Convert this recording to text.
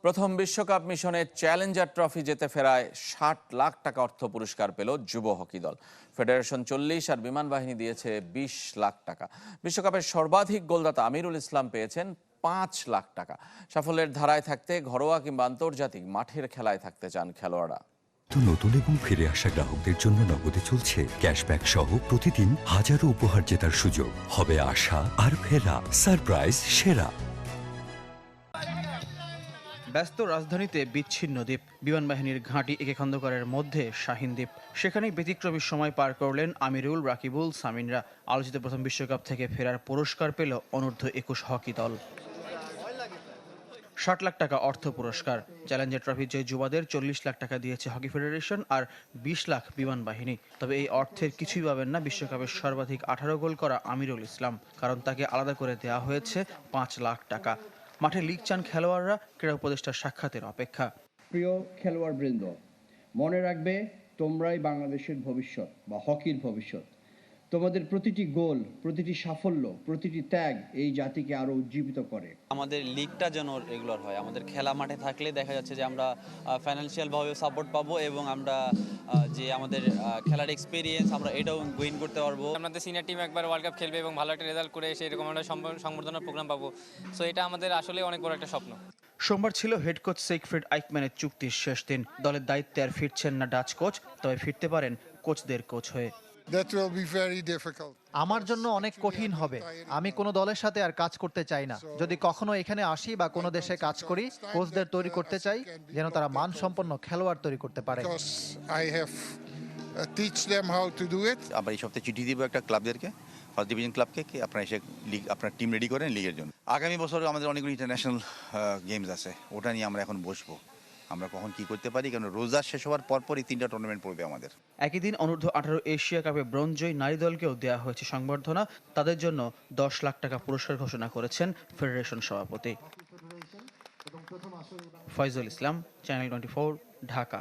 প্রথম বিশ্বকাপ মিশনে চ্যালেঞ্জার ট্রফি জিতে ফেরায় ৬০ লাখ টাকা অর্থ পুরস্কার পেল যুব হকি দল। ফেডারেশন ৪০ আর বিমান বাহিনী দিয়েছে ২০ লাখ টাকা। বিশ্বকাপের সর্বাধিক গোলদাতা আমিরুল ইসলাম পেয়েছেন ৫ লাখ টাকা। সাফল্যের ধারায় থাকতে ঘরোয়া কিংবা আন্তর্জাতিক মাঠের খেলায় থাকতে চান খেলোয়াড়রা। নতুন এবং ফিরে আসা গ্রাহকদের জন্য নগদে চলছে ক্যাশব্যাক সহ প্রতিদিন হাজারো উপহার জেতার সুযোগ। হবে আশা আর ফেরা, সারপ্রাইজ সেরা। ব্যস্ত রাজধানীতে বিচ্ছিন্ন দ্বীপ, বিমান বাহিনীর ঘাঁটি একে খন্দকারের মধ্যে শাহিন দ্বীপ। সেখানেই ব্যতিক্রমী সময় পার করলেন আমিরুল, রাকিবুল, সামিনরা। আলোচিত প্রথম বিশ্বকাপ থেকে ফেরার পুরস্কার পেল অনূর্ধ্ব ২১ হকি দল। ৬০ লাখ টাকা অর্থ পুরস্কার। চ্যালেঞ্জার ট্রফি জয়ী যুবাদের ৪০ লাখ টাকা দিয়েছে হকি ফেডারেশন আর ২০ লাখ বিমান বাহিনী। তবে এই অর্থের কিছুই পাবেন না বিশ্বকাপের সর্বাধিক ১৮ গোল করা আমিরুল ইসলাম, কারণ তাকে আলাদা করে দেওয়া হয়েছে ৫ লাখ টাকা। মাঠে লিগ চান খেলোয়াড়রা, ক্রীড়া উপদেষ্টার সাক্ষাতের অপেক্ষা। প্রিয় খেলোয়াড়বৃন্দ, মনে রাখবে তোমরাই বাংলাদেশের ভবিষ্যৎ বা হকির ভবিষ্যৎ। তোমাদের প্রতিটি গোল, প্রতিটি সাফল্য, প্রতিটি ত্যাগ এই জাতিকে আরো উজ্জীবিত করে। আমাদের লিগটা যেন রেগুলার হয়। আমাদের খেলা মাঠে থাকলে দেখা যাচ্ছে যে আমরা ফাইন্যান্সিয়ালভাবে সাপোর্ট পাবো এবং আমরা যে আমাদের খেলার এক্সপিরিয়েন্স আমরা এটাও গেইন করতে পারবো। আমাদের সিনিয়র টিম একবার ওয়ার্ল্ড কাপ খেলবে এবং ভালো একটা রেজাল্ট করে এসে এরকম একটা সংবর্ধনার প্রোগ্রাম পাবো। সো এটা আমাদের আসলে অনেক বড় একটা স্বপ্ন। সোমবার ছিল হেড কোচ সিগফ্রিড আইকম্যানের চুক্তির শেষ দিন। দলের দায়িত্বে আর ফিরছেন না ডাচ কোচ, তবে ফিরতে পারেন কোচদের কোচ হয়ে। আমার জন্য অনেক কঠিন হবে। আমি কোনো দলের সাথে আর কাজ করতে চাই না। যদি কখনো এখানে আসি বা কোনো দেশে কাজ করি, কোচদের তৈরি করতে চাই যেন তারা মানসম্পন্ন খেলোয়াড় তৈরি করতে পারে। আমরা এই সপ্তাহে চিঠি দিব একটা ক্লাবদেরকে, ফার্স্ট ডিভিশন ক্লাবকে, কি আপনারা এসে লিগ আপনার টিম রেডি করেন লিগের জন্য। আগামী বছর আমাদের অনেকগুলো ইন্টারন্যাশনাল গেমস আছে, ওটা নিয়ে আমরা এখন বসবো আমরা কখন কি করতে পারি, কারণ রোজা শেষ হওয়ার পরপরই 3টা টুর্নামেন্ট পড়বে আমাদের। একই দিন অনূর্ধ্ব 18 এশিয়া কাপে ব্রোঞ্জ জয়ী নারী দলকেও দেওয়া হয়েছে সংবর্ধনা। তাদের জন্য 10 লাখ টাকা পুরস্কার ঘোষণা করেছেন ফেডারেশন সভাপতি। ফয়জুল ইসলাম, চ্যানেল 24, ঢাকা।